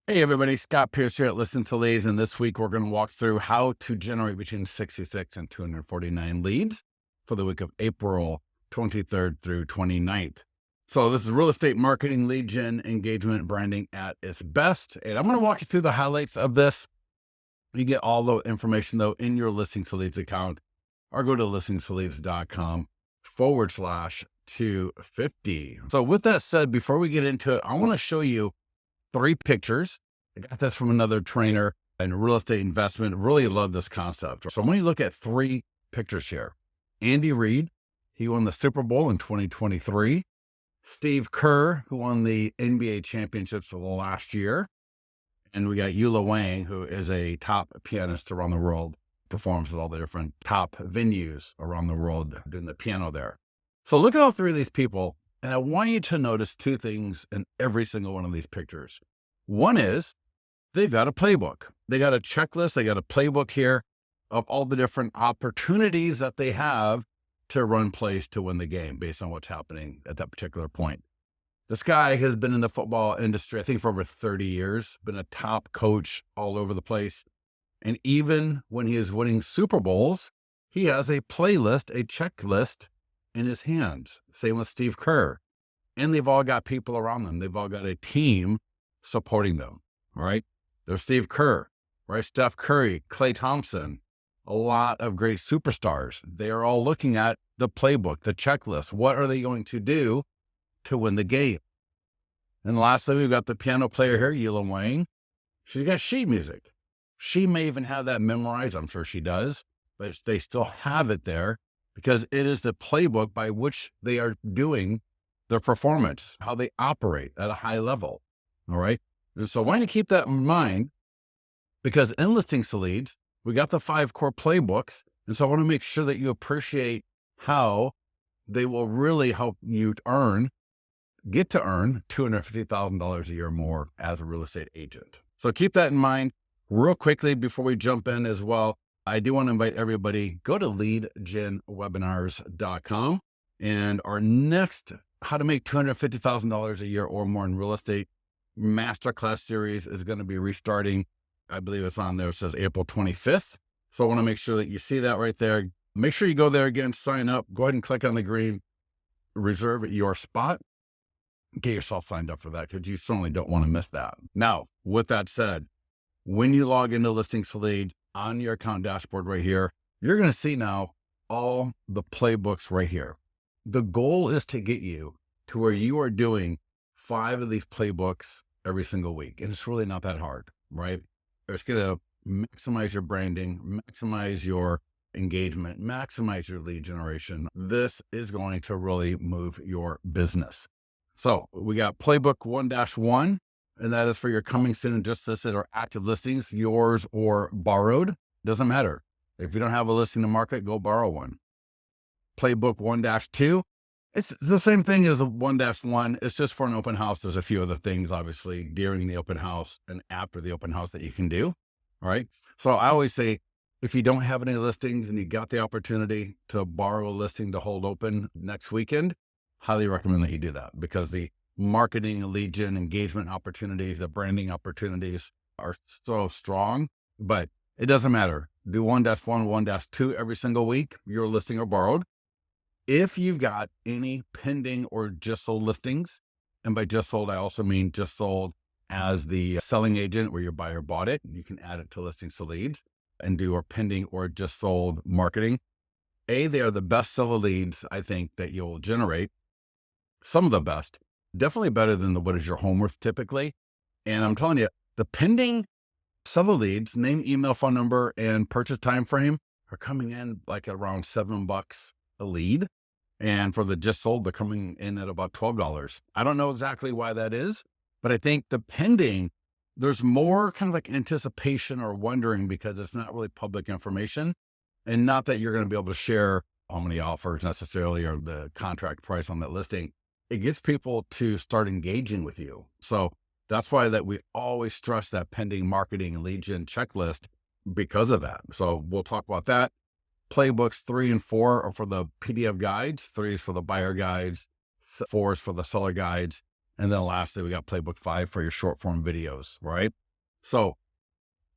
Hey everybody, Scott Pierce here at Listen to Leads, and this week we're going to walk through how to generate between 66 and 249 leads for the week of April 23rd through 29th. So this is real estate marketing, lead gen, engagement, branding at its best. And I'm going to walk you through the highlights of this. You get all the information though in your Listen to Leads account, or go to listentoleads.com/250. So with that said, before we get into it, I want to show you 3 pictures. I got this from another trainer in real estate investment. Really love this concept. So when you look at 3 pictures here, Andy Reid, he won the Super Bowl in 2023. Steve Kerr, who won the NBA championships of the last year. And we got Eula Wang, who is a top pianist around the world, performs at all the different top venues around the world doing the piano there. So look at all 3 of these people. And I want you to notice 2 things in every single one of these pictures. One is they've got a playbook. They got a checklist. They got a playbook here of all the different opportunities that they have to run plays to win the game based on what's happening at that particular point. This guy has been in the football industry, I think, for over 30 years, been a top coach all over the place. And even when he is winning Super Bowls, he has a playlist, a checklist in his hands. Same with Steve Kerr. And they've all got people around them. They've all got a team supporting them, right? There's Steve Kerr, right? Steph Curry, Klay Thompson, a lot of great superstars. They are all looking at the playbook, the checklist. What are they going to do to win the game? And lastly, we've got the piano player here, Eula Wang. She's got sheet music. She may even have that memorized. I'm sure she does, but they still have it there because it is the playbook by which they are doing their performance, how they operate at a high level. All right. And so I want you to keep that in mind because in Listings to Leads, we got the 5 core playbooks. And so I want to make sure that you appreciate how they will really help you get to earn $250,000 a year more as a real estate agent. So keep that in mind. Real quickly before we jump in as well, I do want to invite everybody, go to leadgenwebinars.com, and our next how to make $250,000 a year or more in real estate masterclass series is going to be restarting. I believe it's on there. It says April 25th. So I want to make sure that you see that right there. Make sure you go there again, sign up, go ahead and click on the green, reserve your spot, get yourself signed up for that because you certainly don't want to miss that. Now, with that said, when you log into Listings to Lead on your account dashboard right here, you're going to see now all the playbooks right here. The goal is to get you to where you are doing 5 of these playbooks every single week. And it's really not that hard, right? It's going to maximize your branding, maximize your engagement, maximize your lead generation. This is going to really move your business. So we got playbook 1-1. And that is for your coming soon and just listed or active listings, yours or borrowed. Doesn't matter. If you don't have a listing to market, go borrow one. Playbook 1-2. It's the same thing as a 1-1. It's just for an open house. There's a few other things, obviously, during the open house and after the open house that you can do. All right. So I always say, if you don't have any listings and you got the opportunity to borrow a listing to hold open next weekend, highly recommend that you do that because the marketing, lead gen, engagement opportunities, the branding opportunities are so strong, but it doesn't matter. Do 1-1, 1-2 every single week, your listing or borrowed. If you've got any pending or just sold listings, and by just sold, I also mean just sold as the selling agent where your buyer bought it, you can add it to Listings to Leads and do a pending or just sold marketing. They are the best seller leads, I think, that you'll generate. Some of the best. Definitely better than the what is your home worth typically. And I'm telling you, the pending seller leads, name, email, phone number, and purchase time frame are coming in like around $7 a lead. And for the just sold, they're coming in at about $12. I don't know exactly why that is, but I think the pending, there's more kind of like anticipation or wondering because it's not really public information. And not that you're going to be able to share how many offers necessarily or the contract price on that listing. It gets people to start engaging with you. So that's why that we always stress that pending marketing and lead gen checklist because of that. So we'll talk about that. Playbooks 3 and 4 are for the PDF guides. 3 is for the buyer guides. 4 is for the seller guides. And then lastly, we got Playbook 5 for your short form videos, right? So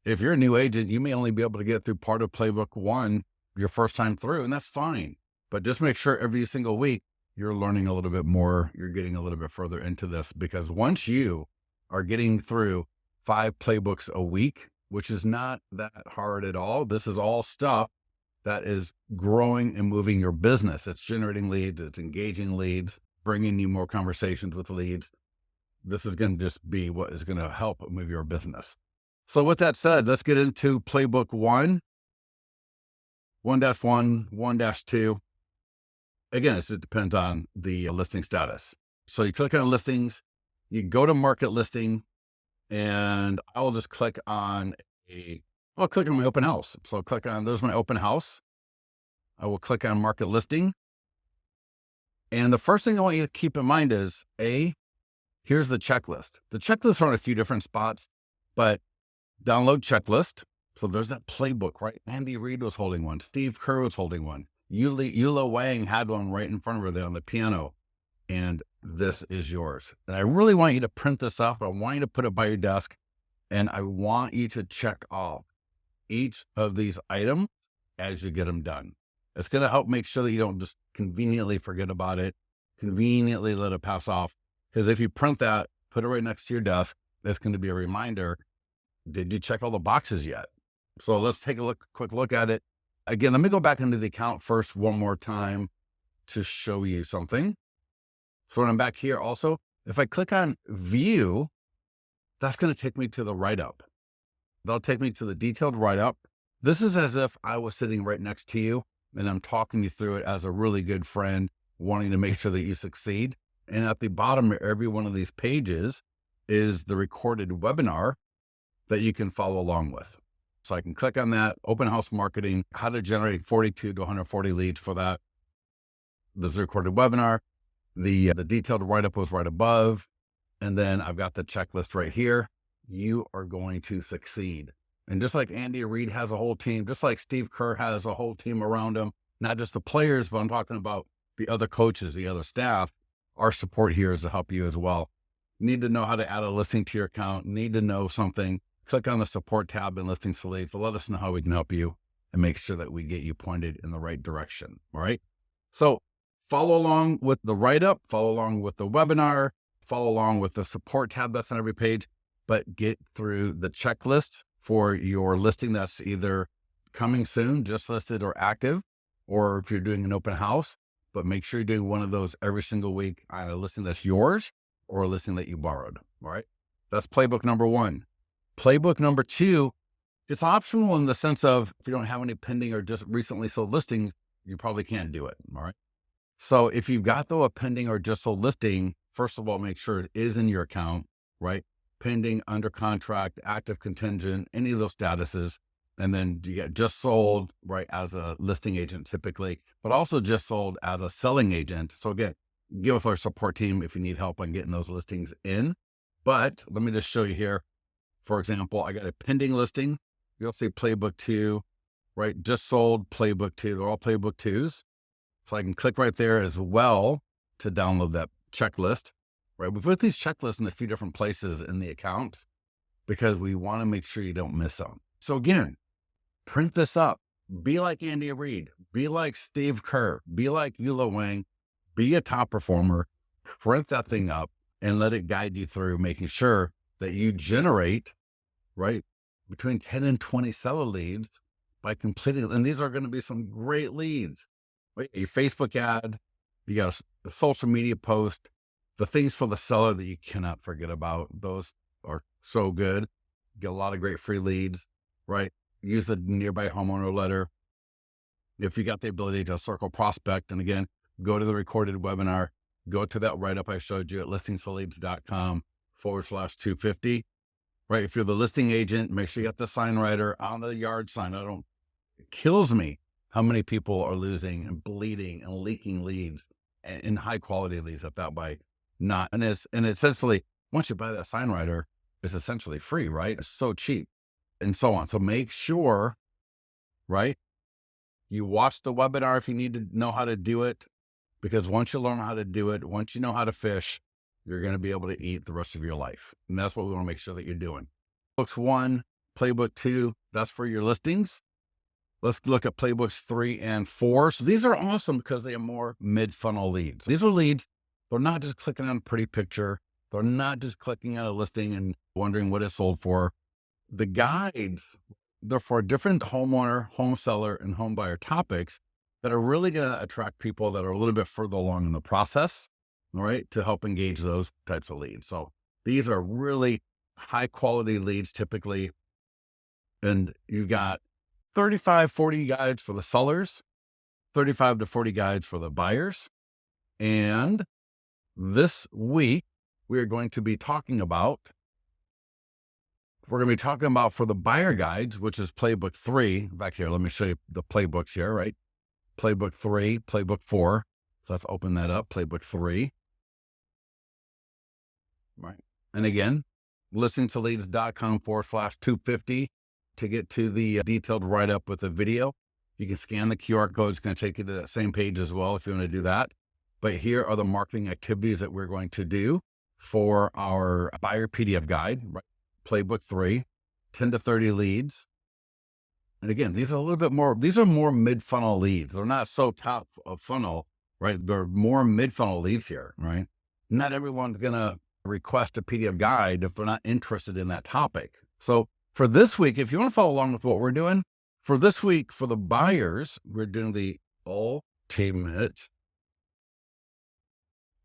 if you're a new agent, you may only be able to get through part of Playbook 1 your first time through, and that's fine. But just make sure every single week you're learning a little bit more, you're getting a little bit further into this, because once you are getting through 5 playbooks a week, which is not that hard at all, this is all stuff that is growing and moving your business. It's generating leads, it's engaging leads, bringing you more conversations with leads. This is going to just be what is going to help move your business. So with that said, let's get into Playbook 1, 1-1, 1-2. Again, it just depends on the listing status. So you click on listings, you go to market listing, and I will just click on I'll click on my open house. So I'll click on, there's my open house. I will click on market listing. And the first thing I want you to keep in mind is here's the checklist. The checklist are on a few different spots, but download checklist. So there's that playbook, right? Andy Reid was holding one. Steve Kerr was holding one. Yula Wang had one right in front of her there on the piano. And this is yours. And I really want you to print this off. I want you to put it by your desk. And I want you to check off each of these items as you get them done. It's going to help make sure that you don't just conveniently forget about it, conveniently let it pass off. Because if you print that, put it right next to your desk, that's going to be a reminder. Did you check all the boxes yet? So let's take a quick look at it. Again, let me go back into the account first one more time to show you something. So when I'm back here also, if I click on view, that's going to take me to the write-up. That'll take me to the detailed write-up. This is as if I was sitting right next to you and I'm talking you through it as a really good friend, wanting to make sure that you succeed. And at the bottom of every one of these pages is the recorded webinar that you can follow along with. So I can click on that, open house marketing, how to generate 42 to 140 leads for that. There's a recorded webinar. The detailed write-up was right above. And then I've got the checklist right here. You are going to succeed. And just like Andy Reid has a whole team, just like Steve Kerr has a whole team around him, not just the players, but I'm talking about the other coaches, the other staff, our support here is to help you as well. Need to know how to add a listing to your account, need to know something, click on the support tab in Listings to Leads to let us know how we can help you and make sure that we get you pointed in the right direction. All right. So follow along with the write-up, follow along with the webinar, follow along with the support tab that's on every page, but get through the checklist for your listing that's either coming soon, just listed, or active, or if you're doing an open house, but make sure you're doing one of those every single week on a listing that's yours or a listing that you borrowed. All right. That's playbook number 1. Playbook number 2, it's optional in the sense of if you don't have any pending or just recently sold listings, you probably can't do it. All right. So if you've got though a pending or just sold listing, first of all, make sure it is in your account, right? Pending, under contract, active, contingent, any of those statuses. And then you get just sold, right, as a listing agent typically, but also just sold as a selling agent. So again, give us our support team if you need help on getting those listings in. But let me just show you here. For example, I got a pending listing. You'll see playbook 2, right? Just sold, playbook 2. They're all playbook 2s. So I can click right there as well to download that checklist, right? We put these checklists in a few different places in the account because we want to make sure you don't miss them. So again, print this up. Be like Andy Reid. Be like Steve Kerr. Be like Yula Wang. Be a top performer. Print that thing up and let it guide you through making sure that you generate, right, between 10 and 20 seller leads by completing. And these are going to be some great leads. Right? A Facebook ad, you got a social media post, the things for the seller that you cannot forget about. Those are so good. Get a lot of great free leads, right? Use the nearby homeowner letter. If you got the ability to circle prospect, and again, go to the recorded webinar, go to that write-up I showed you at listingstoleads.com/250, right? If you're the listing agent, make sure you got the sign writer on the yard sign. It kills me how many people are losing and bleeding and leaking leads and high quality leads at that by not. And essentially, once you buy that sign writer, it's essentially free, right? It's so cheap and so on. So make sure, right? You watch the webinar if you need to know how to do it, because once you learn how to do it, once you know how to fish, you're going to be able to eat the rest of your life. And that's what we want to make sure that you're doing. Playbooks 1, Playbook 2, that's for your listings. Let's look at Playbooks 3 and 4. So these are awesome because they are more mid-funnel leads. These are leads, they're not just clicking on a pretty picture. They're not just clicking on a listing and wondering what it's sold for. The guides, they're for different homeowner, home seller, and home buyer topics that are really going to attract people that are a little bit further along in the process, all right, to help engage those types of leads. So these are really high quality leads typically. And you've got 35, 40 guides for the sellers, 35 to 40 guides for the buyers. And this week, we're going to be talking about for the buyer guides, which is Playbook 3. Back here, let me show you the playbooks here, right? Playbook 3, Playbook 4. So let's open that up, Playbook 3. Right. And again, listeningtoleads.com/250 to get to the detailed write-up with a video. You can scan the QR code. It's going to take you to that same page as well if you want to do that. But here are the marketing activities that we're going to do for our buyer PDF guide, right? Playbook 3, 10 to 30 leads. And again, these are more mid-funnel leads. They're not so top of funnel, right? They're more mid-funnel leads here, right? Not everyone's going to request a PDF guide if they're not interested in that topic. So for this week, if you want to follow along with what we're doing, for this week, for the buyers, we're doing the ultimate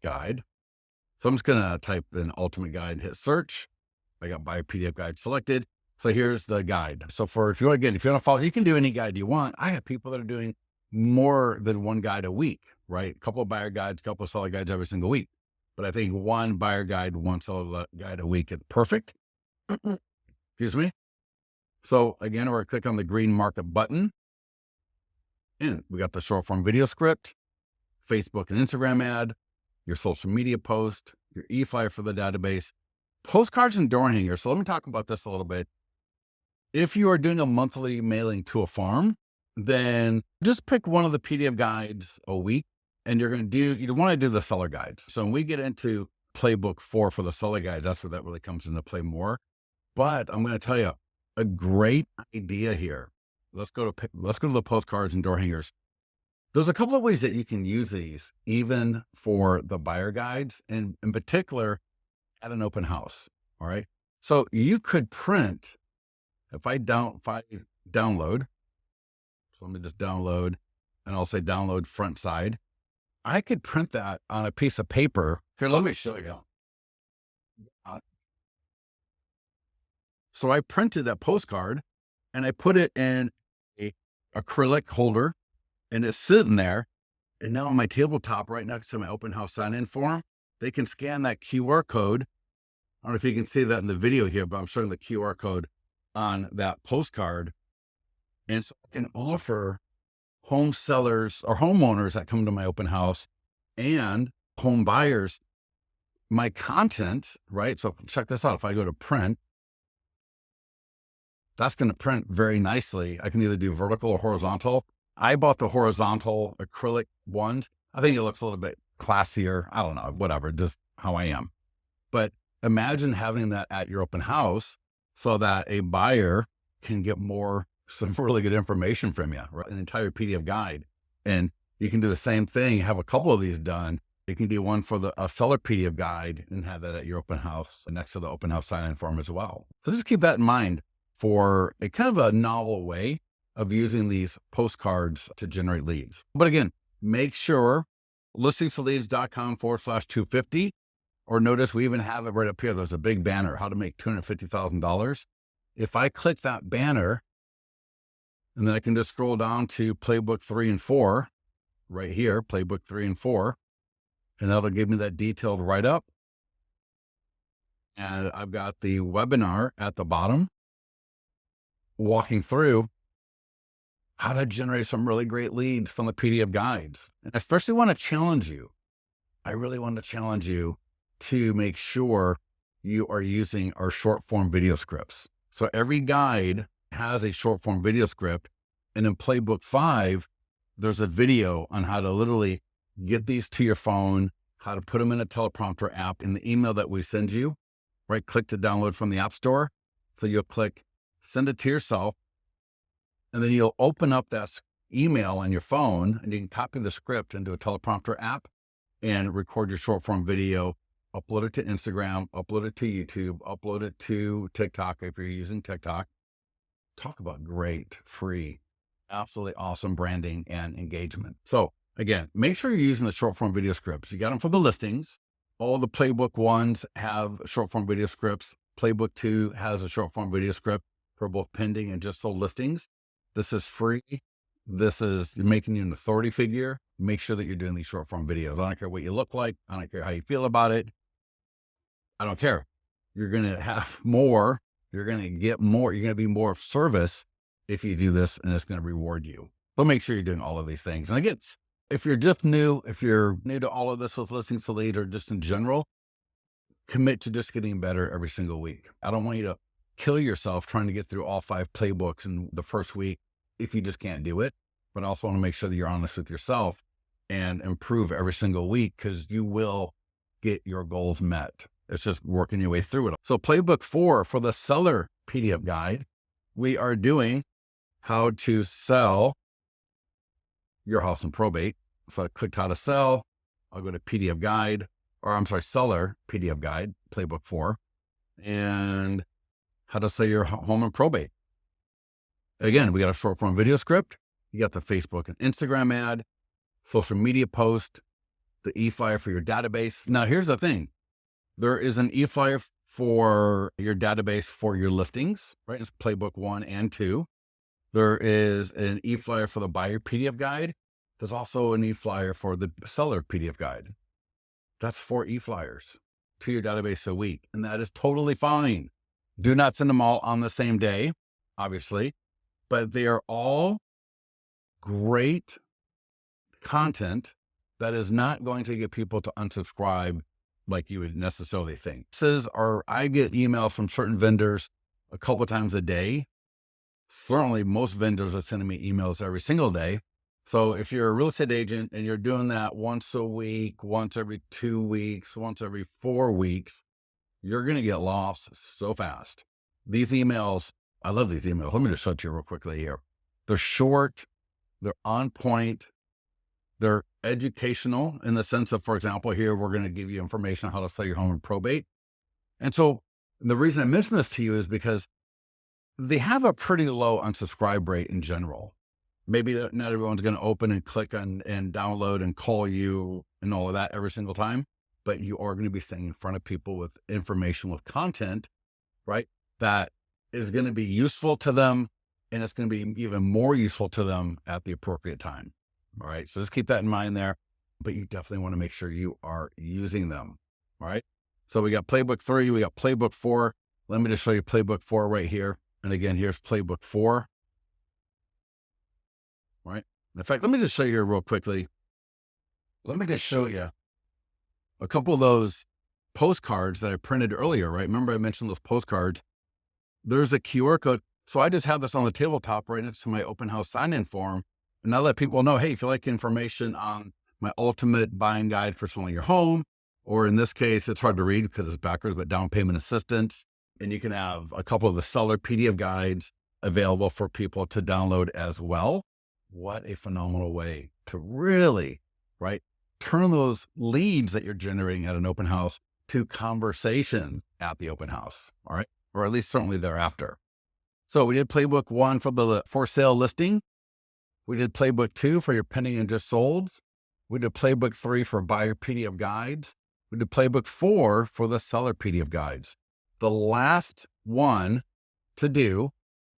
guide. So I'm just going to type in ultimate guide, hit search. I got buyer PDF guide selected. So here's the guide. So if you want to follow, you can do any guide you want. I have people that are doing more than one guide a week, right? A couple of buyer guides, a couple of seller guides every single week. But I think one buyer guide, one seller guide a week is perfect. Excuse me. So again, we're going to click on the green markup button. And we got the short form video script, Facebook and Instagram ad, your social media post, your e-flyer for the database, postcards and door hangers. So let me talk about this a little bit. If you are doing a monthly mailing to a farm, then just pick one of the PDF guides a week and you want to do the seller guides. So when we get into Playbook 4 for the seller guides, that's where that really comes into play more. But I'm going to tell you a great idea here. Let's go to the postcards and door hangers. There's a couple of ways that you can use these, even for the buyer guides, and in particular at an open house. All right. So you could print, if I download, so let me just download, and I'll say download front side. I could print that on a piece of paper. Here, let me show you. So I printed that postcard and I put it in a acrylic holder and it's sitting there. And now on my tabletop right next to my open house sign-in form, they can scan that QR code. I don't know if you can see that in the video here, but I'm showing the QR code on that postcard. And so I can offer home sellers or homeowners that come to my open house and home buyers my content, right? So check this out. If I go to print, that's going to print very nicely. I can either do vertical or horizontal. I bought the horizontal acrylic ones. I think it looks a little bit classier. I don't know, whatever, just how I am. But imagine having that at your open house so that a buyer can get some really good information from you, right? An entire PDF guide. And you can do the same thing, have a couple of these done. You can do one for a seller PDF guide and have that at your open house next to the open house sign-in form as well. So just keep that in mind for a kind of a novel way of using these postcards to generate leads. But again, make sure listeningtoleads.com/250, or notice we even have it right up here. There's a big banner, how to make $250,000. If I click that banner, and then I can just scroll down to Playbook 3 and 4 right here, Playbook 3 and 4, and that'll give me that detailed write-up. And I've got the webinar at the bottom, walking through how to generate some really great leads from the PDF guides. And I especially want to challenge you. I really want to challenge you to make sure you are using our short form video scripts. So every guide has a short form video script. And in Playbook 5, there's a video on how to literally get these to your phone, how to put them in a teleprompter app in the email that we send you, right? Click to download from the App Store. So you'll click send it to yourself, and then you'll open up that email on your phone, and you can copy the script into a teleprompter app and record your short form video, upload it to Instagram, upload it to YouTube, upload it to TikTok if you're using TikTok. Talk about great, free, absolutely awesome branding and engagement. So again, make sure you're using the short form video scripts. You got them for the listings. All the Playbook ones have short form video scripts. Playbook 2 has a short form video script for both pending and just sold listings. This is free. This is making you an authority figure. Make sure that you're doing these short form videos. I don't care what you look like. I don't care how you feel about it. I don't care. You're going to have more. You're going to get more. You're going to be more of service if you do this, and it's going to reward you. So make sure you're doing all of these things. And again, if you're new to all of this with Listings to Lead or just in general, commit to just getting better every single week. I don't want you to kill yourself trying to get through all 5 playbooks in the first week if you just can't do it. But I also want to make sure that you're honest with yourself and improve every single week, because you will get your goals met. It's just working your way through it. So Playbook 4 for the seller PDF guide, we are doing how to sell your house in probate. So I clicked how to sell. I'll go to PDF guide, seller PDF guide, Playbook 4, and how to sell your home in probate. Again, we got a short form video script. You got the Facebook and Instagram ad, social media post, the e-flyer for your database. Now, here's the thing. There is an e-flyer for your database for your listings, right? It's Playbook 1 and 2. There is an e-flyer for the buyer PDF guide. There's also an e-flyer for the seller PDF guide. That's 4 e-flyers to your database a week, and that is totally fine. Do not send them all on the same day, obviously, but they are all great content that is not going to get people to unsubscribe like you would necessarily think. I get emails from certain vendors a couple of times a day. Certainly most vendors are sending me emails every single day. So if you're a real estate agent and you're doing that once a week, once every 2 weeks, once every 4 weeks, you're going to get lost so fast. These emails, I love these emails. Let me just show it to you real quickly here. They're short, they're on point, they're educational in the sense of, for example, here, we're going to give you information on how to sell your home in probate. And so the reason I mention this to you is because they have a pretty low unsubscribe rate in general. Maybe not everyone's going to open and click on and download and call you and all of that every single time, but you are going to be staying in front of people with information, with content, right? That is going to be useful to them, and it's going to be even more useful to them at the appropriate time. All right. So just keep that in mind there, but you definitely want to make sure you are using them. All right. So we got Playbook 3, we got Playbook 4. Let me just show you Playbook 4 right here. And again, here's Playbook 4. Right. In fact, let me just show you here real quickly. Let me just show you a couple of those postcards that I printed earlier, right? Remember I mentioned those postcards. There's a QR code. So I just have this on the tabletop right next to my open house sign-in form. And I let people know, hey, if you like information on my ultimate buying guide for selling your home, or in this case, it's hard to read because it's backwards, but down payment assistance. And you can have a couple of the seller PDF guides available for people to download as well. What a phenomenal way to really, right, turn those leads that you're generating at an open house to conversation at the open house. All right. Or at least certainly thereafter. So we did Playbook 1 for the for sale listing. We did Playbook 2 for your pending and just solds. We did Playbook 3 for buyer PDF guides. We did Playbook 4 for the seller PDF guides. The last one to do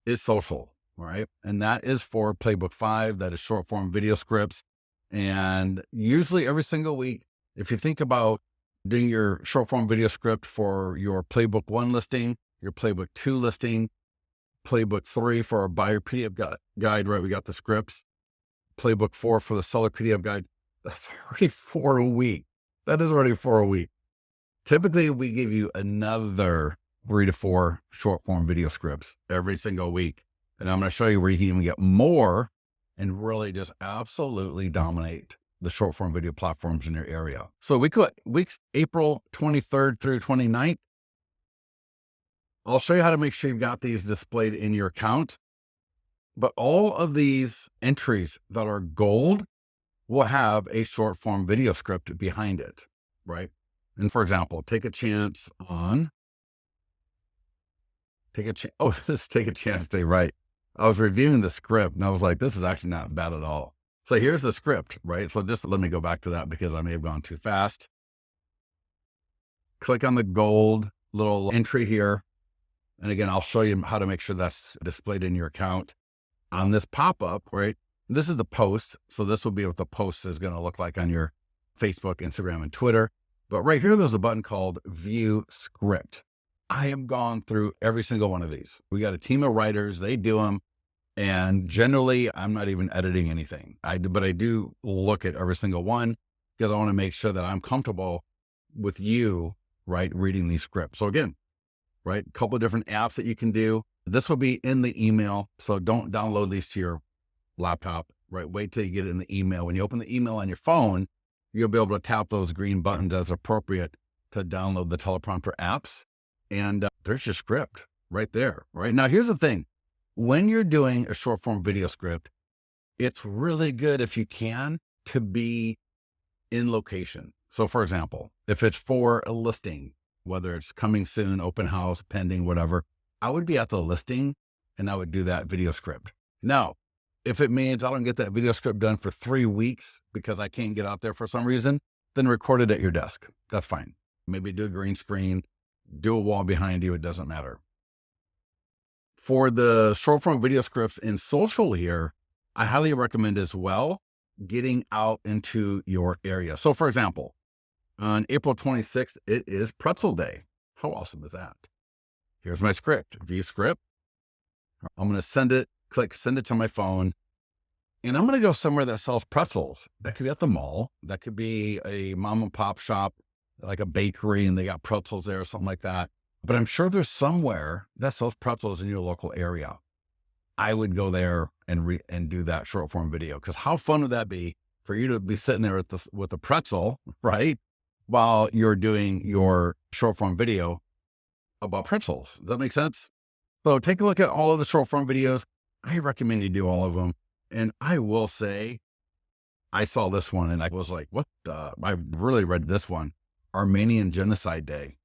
is social, right? And that is for Playbook 5. That is short form video scripts. And usually every single week, if you think about doing your short form video script for your Playbook 1 listing, your Playbook 2 listing, Playbook 3 for our buyer PDF guide, right? We got the scripts. Playbook 4 for the seller PDF guide. That's already 4 a week. That is already 4 a week. Typically, we give you another 3 to 4 short form video scripts every single week. And I'm going to show you where you can even get more and really just absolutely dominate the short form video platforms in your area. So weeks April 23rd through 29th. I'll show you how to make sure you've got these displayed in your account. But all of these entries that are gold will have a short form video script behind it, right? And for example, take a chance day, right? I was reviewing the script and I was like, this is actually not bad at all. So here's the script, right? So just let me go back to that because I may have gone too fast. Click on the gold little entry here. And again, I'll show you how to make sure that's displayed in your account. On this pop-up, right? This is the post. So this will be what the post is going to look like on your Facebook, Instagram, and Twitter. But right here, there's a button called View Script. I have gone through every single one of these. We got a team of writers, they do them. And generally, I'm not even editing anything. But I do look at every single one because I want to make sure that I'm comfortable with you, right, reading these scripts. So again, right, a couple of different apps that you can do. This will be in the email. So don't download these to your laptop, right? Wait till you get it in the email. When you open the email on your phone, you'll be able to tap those green buttons as appropriate to download the teleprompter apps. And there's your script right there, right? Now, here's the thing. When you're doing a short form video script, it's really good if you can to be in location. So for example, if it's for a listing, whether it's coming soon, open house, pending, whatever, I would be at the listing and I would do that video script. Now, if it means I don't get that video script done for 3 weeks because I can't get out there for some reason, then record it at your desk. That's fine. Maybe do a green screen, do a wall behind you. It doesn't matter. For the short form video scripts in social here, I highly recommend as well getting out into your area. So for example, on April 26th, it is Pretzel Day. How awesome is that? Here's my script, View Script. I'm going to send it to my phone. And I'm going to go somewhere that sells pretzels. That could be at the mall. That could be a mom and pop shop, like a bakery, and they got pretzels there or something like that. But I'm sure there's somewhere that sells pretzels in your local area. I would go there and do that short form video, because how fun would that be for you to be sitting there with a pretzel, right? While you're doing your short form video about pretzels. Does that make sense? So take a look at all of the short form videos. I recommend you do all of them. And I will say, I saw this one and I was like, I really read this one, Armenian Genocide Day.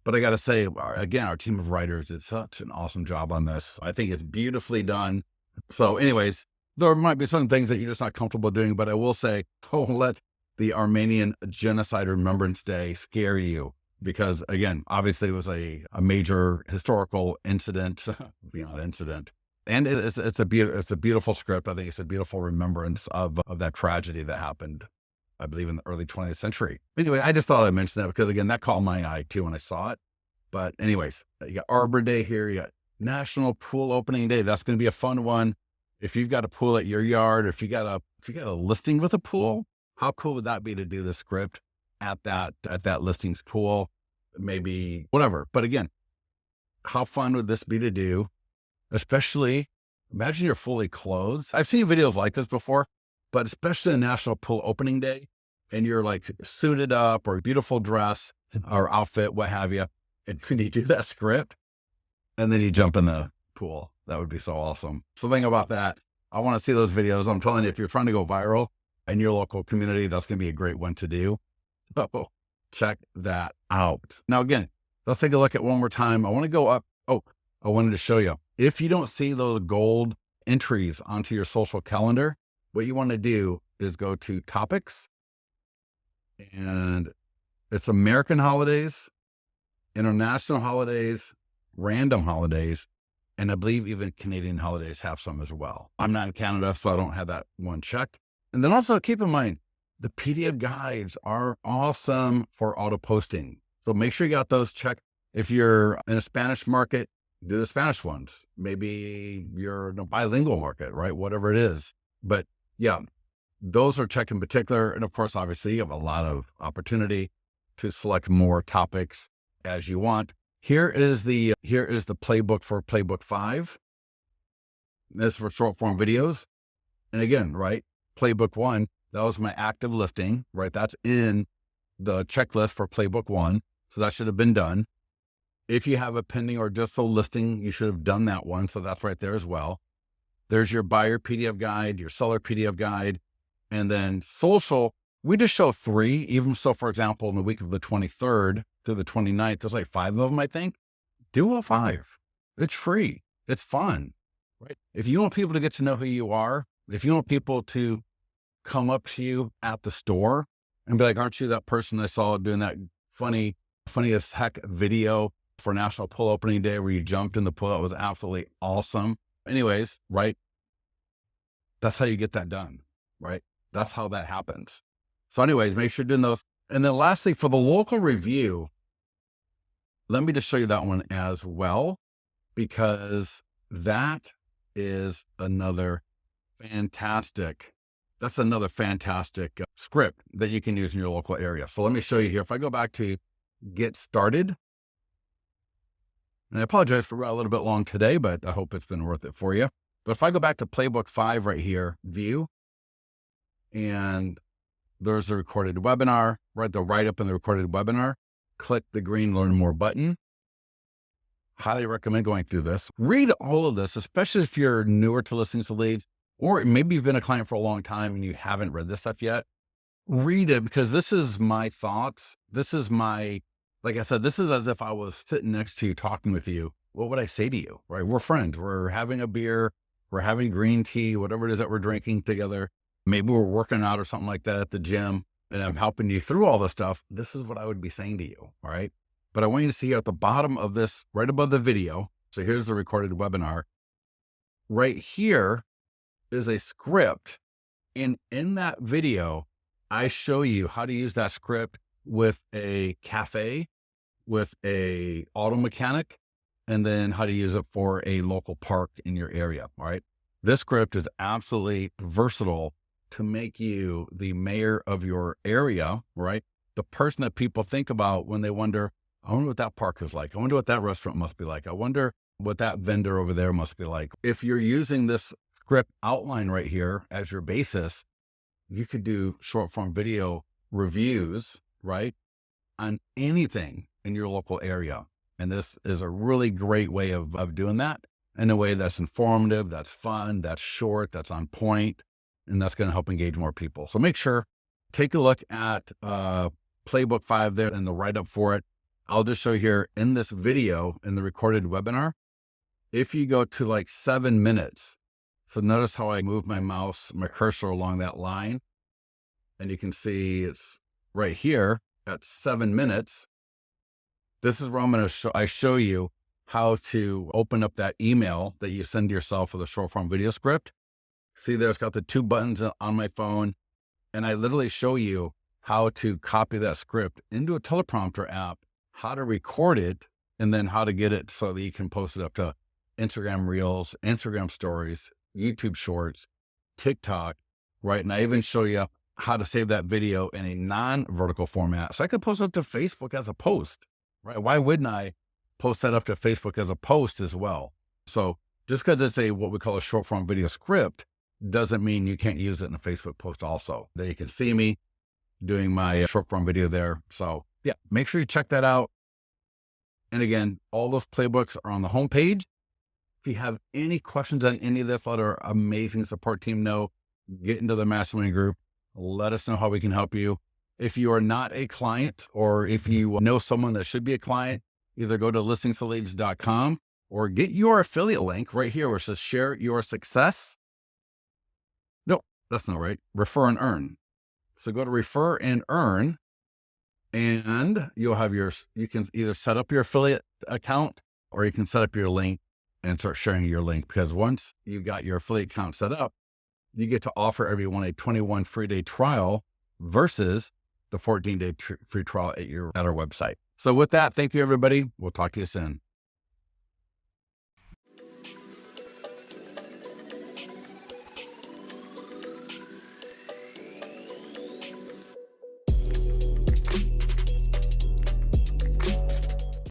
But I got to say, again, our team of writers did such an awesome job on this. I think it's beautifully done. So anyways, there might be some things that you're just not comfortable doing, but I will say, don't let the Armenian Genocide Remembrance Day scare you. Because again, obviously it was a major historical incident, beyond incident. And it's a beautiful script. I think it's a beautiful remembrance of that tragedy that happened, I believe, in the early 20th century. Anyway, I just thought I'd mention that because again, that caught my eye too when I saw it. But anyways, you got Arbor Day here. You got National Pool Opening Day. That's going to be a fun one. If you've got a pool at your yard, or if you got a listing with a pool, how cool would that be to do the script at that listings pool? Maybe whatever. But again, how fun would this be to do? Especially, imagine you're fully clothed. I've seen videos like this before, but especially a National Pool Opening Day, and you're like suited up or beautiful dress or outfit, what have you. And when you do that script and then you jump in the pool, that would be so awesome. So think about that. I want to see those videos. I'm telling you, if you're trying to go viral in your local community, that's going to be a great one to do. So check that out. Now, again, let's take a look at one more time. I want to go up. I wanted to show you, if you don't see those gold entries onto your social calendar, what you want to do is go to topics, and it's American holidays, international holidays, random holidays, and I believe even Canadian holidays have some as well. I'm not in Canada, so I don't have that one checked. And then also keep in mind, the PDF guides are awesome for auto posting. So make sure you got those checked. If you're in a Spanish market, do the Spanish ones. Maybe you're in a bilingual market, right? Whatever it is. But yeah, those are checked in particular. And of course, obviously you have a lot of opportunity to select more topics as you want. Here is the playbook for Playbook 5. This is for short form videos. And again, right? Playbook 1, That was my active listing, right? That's in the checklist for Playbook 1. So that should have been done. If you have a pending or just sold listing, you should have done that one. So that's right there as well. There's your buyer PDF guide, your seller PDF guide, and then social. We just show 3, even so, for example, in the week of the 23rd to the 29th, there's like 5 of them, I think. Do all 5. It's free. It's fun, right? If you want people to get to know who you are, if you want people to come up to you at the store and be like, aren't you that person I saw doing that funniest heck video for National Pool Opening Day where you jumped in the pool? That was absolutely awesome. Anyways, right? That's how you get that done, right? That's how that happens. So anyways, make sure you're doing those. And then lastly, for the local review, let me just show you that one as well, because that is another fantastic script that you can use in your local area. So let me show you here. If I go back to get started, and I apologize for a little bit long today, but I hope it's been worth it for you. But if I go back to Playbook 5 right here, view, and there's a recorded webinar, right? The write-up in the recorded webinar, click the green Learn More button. Highly recommend going through this. Read all of this, especially if you're newer to Listings to Leads, or maybe you've been a client for a long time and you haven't read this stuff yet. Read it, because this is my thoughts. This is my, like I said, this is as if I was sitting next to you talking with you. What would I say to you, right? We're friends. We're having a beer. We're having green tea, whatever it is that we're drinking together. Maybe we're working out or something like that at the gym, and I'm helping you through all this stuff. This is what I would be saying to you, all right? But I want you to see at the bottom of this, right above the video. So here's the recorded webinar. Right here is a script. And in that video, I show you how to use that script with a cafe, with a auto mechanic, and then how to use it for a local park in your area. All right. This script is absolutely versatile to make you the mayor of your area, right? The person that people think about when they wonder, I wonder what that park is like. I wonder what that restaurant must be like. I wonder what that vendor over there must be like. If you're using this script outline right here as your basis, you could do short form video reviews, right, on anything in your local area. And this is a really great way of doing that in a way that's informative, that's fun, that's short, that's on point, and that's going to help engage more people. So make sure, take a look at Playbook 5 there and the write-up for it. I'll just show you here in this video, in the recorded webinar, if you go to like 7 minutes, so notice how I move my mouse, my cursor along that line, and you can see it's right here at 7 minutes. This is where I'm going to show you how to open up that email that you send to yourself with a short form video script. See there, it's got the 2 buttons on my phone, and I literally show you how to copy that script into a teleprompter app, how to record it, and then how to get it so that you can post it up to Instagram Reels, Instagram Stories, YouTube Shorts, TikTok, right? And I even show you how to save that video in a non-vertical format. So I could post it up to Facebook as a post, right? Why wouldn't I post that up to Facebook as a post as well? So just because it's what we call a short form video script doesn't mean you can't use it in a Facebook post also. There you can see me doing my short form video there. So yeah, make sure you check that out. And again, all those playbooks are on the homepage. If you have any questions on any of this, let our amazing support team know. Get into the mastermind group. Let us know how we can help you. If you are not a client, or if you know someone that should be a client, either go to listingstoleads.com or get your affiliate link right here where it says share your success. No, that's not right. Refer and earn. So go to refer and earn, and you'll have you can either set up your affiliate account, or you can set up your link and start sharing your link, because once you've got your affiliate account set up, you get to offer everyone a 21 free day trial versus the 14-day free trial at our website. So with that, thank you, everybody. We'll talk to you soon.